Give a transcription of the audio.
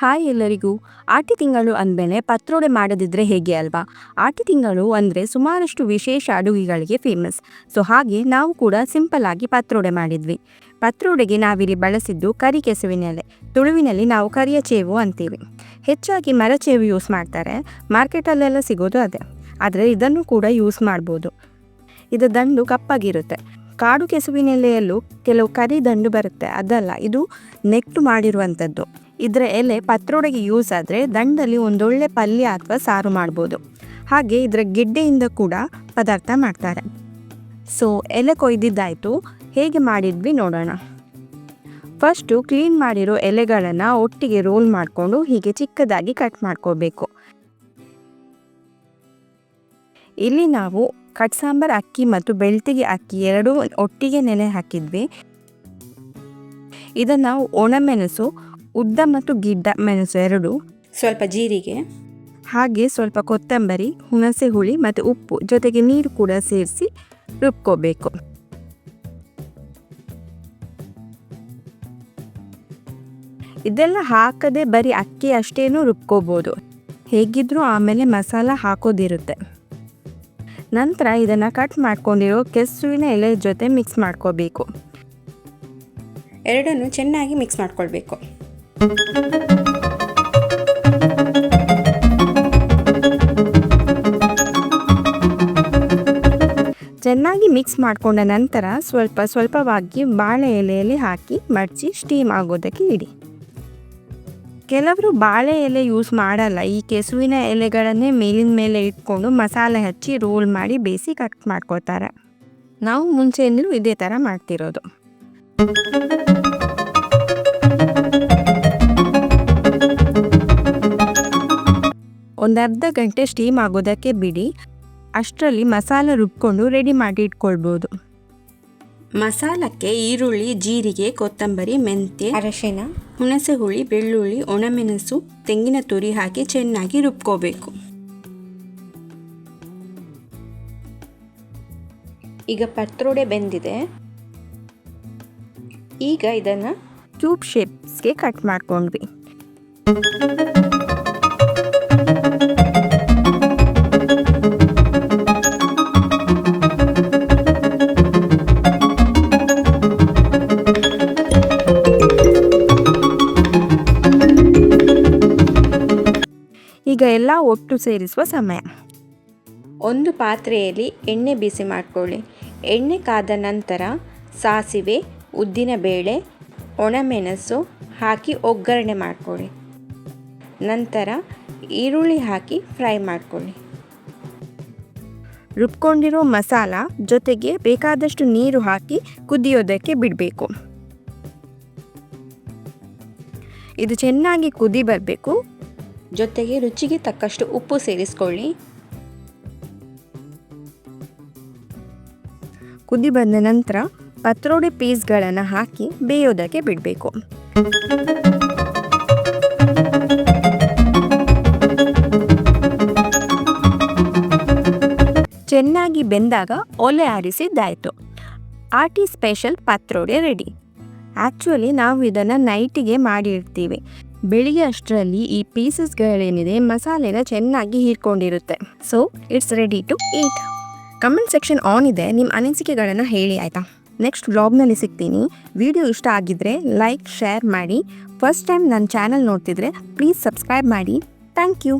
Hi ಎಲ್ಲರಿಗೂ. ಆಟಿ ತಿಂಗಳು ಅಂದಮೇಲೆ ಪತ್ರೊಡೆ ಮಾಡದಿದ್ದರೆ ಹೇಗೆ ಅಲ್ವಾ? ಆಟಿ ತಿಂಗಳು ಅಂದರೆ ಸುಮಾರಷ್ಟು ವಿಶೇಷ ಅಡುಗೆಗಳಿಗೆ ಫೇಮಸ್. ಸೊ ಹಾಗೆ ನಾವು ಕೂಡ ಸಿಂಪಲ್ ಆಗಿ ಪತ್ರೊಡೆ ಮಾಡಿದ್ವಿ. ಪತ್ರೊಡೆಗೆ ನಾವಿಲ್ಲಿ ಬಳಸಿದ್ದು ಕರಿ ಕೆಸುವಿನ ಎಲೆ, ತುಳುವಿನಲ್ಲಿ ನಾವು ಕರಿಯ ಚೇವು ಅಂತೀವಿ. ಹೆಚ್ಚಾಗಿ ಮರಚೇವು ಯೂಸ್ ಮಾಡ್ತಾರೆ, ಮಾರ್ಕೆಟಲ್ಲೆಲ್ಲ ಸಿಗೋದು ಅದೇ. ಆದರೆ ಇದನ್ನು ಕೂಡ ಯೂಸ್ ಮಾಡ್ಬೋದು. ಇದು ದಂಡು ಕಪ್ಪಾಗಿರುತ್ತೆ. ಕಾಡು ಕೆಸುವಿನ ಎಲೆಯಲ್ಲೂ ಕೆಲವು ಕರಿ ದಂಡು ಬರುತ್ತೆ, ಅದಲ್ಲ, ಇದು ನೆಟ್ಟು ಮಾಡಿರುವಂಥದ್ದು. ಇದರ ಎಲೆ ಪತ್ರೊಡೆಗೆ ಯೂಸ್ ಆದರೆ ದಂಡಲ್ಲಿ ಒಂದೊಳ್ಳೆ ಪಲ್ಯ ಅಥವಾ ಸಾರು ಮಾಡ್ಬೋದು. ಹಾಗೆ ಇದರ ಗೆಡ್ಡೆಯಿಂದ ಕೂಡ ಪದಾರ್ಥ ಮಾಡ್ತಾರೆ. ಸೊ ಎಲೆ ಕೊಯ್ದಿದ್ದಾಯಿತು, ಹೇಗೆ ಮಾಡಿದ್ವಿ ನೋಡೋಣ. ಫಸ್ಟು ಕ್ಲೀನ್ ಮಾಡಿರೋ ಎಲೆಗಳನ್ನು ಒಟ್ಟಿಗೆ ರೋಲ್ ಮಾಡಿಕೊಂಡು ಹೀಗೆ ಚಿಕ್ಕದಾಗಿ ಕಟ್ ಮಾಡ್ಕೋಬೇಕು. ಇಲ್ಲಿ ನಾವು ಕಟ್ ಸಾಂಬಾರ್ ಅಕ್ಕಿ ಮತ್ತು ಬೆಳ್ತಿಗೆ ಅಕ್ಕಿ ಎರಡೂ ಒಟ್ಟಿಗೆ ನೆನೆ ಹಾಕಿದ್ವಿ. ಇದನ್ನು ನಾವು ಒಣಮೆಣಸು, ಉದ್ದ ಮತ್ತು ಗಿಡ್ಡ ಮೆಣಸು ಎರಡು, ಸ್ವಲ್ಪ ಜೀರಿಗೆ, ಹಾಗೆ ಸ್ವಲ್ಪ ಕೊತ್ತಂಬರಿ, ಹುಣಸೆ ಹುಳಿ ಮತ್ತು ಉಪ್ಪು ಜೊತೆಗೆ ನೀರು ಕೂಡ ಸೇರಿಸಿ ರುಬ್ಕೋಬೇಕು. ಇದೆಲ್ಲ ಹಾಕದೆ ಬರೀ ಅಕ್ಕಿ ಅಷ್ಟೇನೂ ರುಬ್ಕೋಬೋದು. ಹೇಗಿದ್ರೂ ಆಮೇಲೆ ಮಸಾಲ ಹಾಕೋದಿರುತ್ತೆ. ನಂತರ ಇದನ್ನು ಕಟ್ ಮಾಡ್ಕೊಂಡಿರೋ ಕೆಸುವಿನ ಎಲೆ ಜೊತೆ ಮಿಕ್ಸ್ ಮಾಡ್ಕೋಬೇಕು. ಎರಡನ್ನು ಚೆನ್ನಾಗಿ ಮಿಕ್ಸ್ ಮಾಡ್ಕೊಳ್ಬೇಕು. ಚೆನ್ನಾಗಿ ಮಿಕ್ಸ್ ಮಾಡಿಕೊಂಡ ನಂತರ ಸ್ವಲ್ಪವಾಗಿ ಬಾಳೆ ಎಲೆಯಲ್ಲಿ ಹಾಕಿ ಮಡಚಿ ಸ್ಟೀಮ್ ಆಗೋದಕ್ಕೆ ಇಡಿ. ಕೆಲವರು ಬಾಳೆ ಎಲೆ ಯೂಸ್ ಮಾಡಲ್ಲ, ಈ ಕೆಸುವಿನ ಎಲೆಗಳನ್ನೇ ಮೇಲಿನ ಮೇಲೆ ಇಟ್ಕೊಂಡು ಮಸಾಲೆ ಹಚ್ಚಿ ರೋಲ್ ಮಾಡಿ ಬೇಯಿಸಿ ಕಟ್ ಮಾಡ್ಕೋತಾರೆ. ನಾವು ಮುಂಚೆಯಿಂದಲೂ ಇದೇ ಥರ ಮಾಡ್ತಿರೋದು. ಒಂದು ಅರ್ಧ ಗಂಟೆ ಸ್ಟೀಮ್ ಆಗೋದಕ್ಕೆ ಬಿಡಿ. ಅಷ್ಟರಲ್ಲಿ ಮಸಾಲೆ ರುಬ್ಕೊಂಡು ರೆಡಿ ಮಾಡಿ ಇಟ್ಕೊಳ್ಬೋದು. ಮಸಾಲಕ್ಕೆ ಈರುಳ್ಳಿ, ಜೀರಿಗೆ, ಕೊತ್ತಂಬರಿ, ಮೆಂತ್ಯ, ಅರಶಿನ, ಹುಣಸೆ ಹುಳಿ, ಬೆಳ್ಳುಳ್ಳಿ, ಒಣಮೆಣಸು, ತೆಂಗಿನ ತುರಿ ಹಾಕಿ ಚೆನ್ನಾಗಿ ರುಬ್ಕೋಬೇಕು. ಈಗ ಪತ್ರೊಡೆ ಬೆಂದಿದೆ. ಈಗ ಇದನ್ನು ಕ್ಯೂಬ್ ಶೇಪ್ಸ್ಗೆ ಕಟ್ ಮಾಡ್ಕೊಂಡ್ವಿ. ಈಗ ಎಲ್ಲ ಒಟ್ಟು ಸೇರಿಸುವ ಸಮಯ. ಒಂದು ಪಾತ್ರೆಯಲ್ಲಿ ಎಣ್ಣೆ ಬಿಸಿ ಮಾಡಿಕೊಳ್ಳಿ. ಎಣ್ಣೆ ಕಾದ ನಂತರ ಸಾಸಿವೆ, ಉದ್ದಿನಬೇಳೆ, ಒಣಮೆಣಸು ಹಾಕಿ ಒಗ್ಗರಣೆ ಮಾಡಿಕೊಳ್ಳಿ. ನಂತರ ಈರುಳ್ಳಿ ಹಾಕಿ ಫ್ರೈ ಮಾಡಿಕೊಳ್ಳಿ. ರುಬ್ಕೊಂಡಿರೋ ಮಸಾಲ ಜೊತೆಗೆ ಬೇಕಾದಷ್ಟು ನೀರು ಹಾಕಿ ಕುದಿಯೋದಕ್ಕೆ ಬಿಡಬೇಕು. ಇದು ಚೆನ್ನಾಗಿ ಕುದಿ ಬರಬೇಕು. ಜೊತೆಗೆ ರುಚಿಗೆ ತಕ್ಕಷ್ಟು ಉಪ್ಪು ಸೇರಿಸ್ಕೊಳ್ಳಿ. ಕುದಿ ಬಂದ ನಂತರ ಪತ್ರೊಡೆ ಪೀಸ್ಗಳನ್ನು ಹಾಕಿ ಬೇಯೋದಕ್ಕೆ ಬಿಡಬೇಕು. ಚೆನ್ನಾಗಿ ಬೆಂದಾಗ ಒಲೆ ಆರಿಸಿದ್ದಾಯಿತು. ಆಟಿ ಸ್ಪೆಷಲ್ ಪತ್ರೊಡೆ ರೆಡಿ. ಆ್ಯಕ್ಚುಲಿ ನಾವು ಇದನ್ನು ನೈಟಿಗೆ ಮಾಡಿರ್ತೀವಿ. ಬೆಳಿಗ್ಗೆ ಅಷ್ಟರಲ್ಲಿ ಈ ಪೀಸಸ್ಗಳೇನಿದೆ ಮಸಾಲೆನ ಚೆನ್ನಾಗಿ ಹೀರ್ಕೊಂಡಿರುತ್ತೆ. So it's ready to eat. Comment section on ಇದೆ, ನಿಮ್ಮ ಅನಿಸಿಕೆಗಳನ್ನು ಹೇಳಿ ಆಯಿತಾ. ನೆಕ್ಸ್ಟ್ ವ್ಲಾಗ್ನಲ್ಲಿ ಸಿಗ್ತೀನಿ. ವಿಡಿಯೋ ಇಷ್ಟ ಆಗಿದ್ದರೆ ಲೈಕ್, ಶೇರ್ ಮಾಡಿ. ಫಸ್ಟ್ ಟೈಮ್ ನನ್ನ ಚಾನಲ್ ನೋಡ್ತಿದ್ರೆ ಪ್ಲೀಸ್ ಸಬ್ಸ್ಕ್ರೈಬ್ ಮಾಡಿ. Thank you.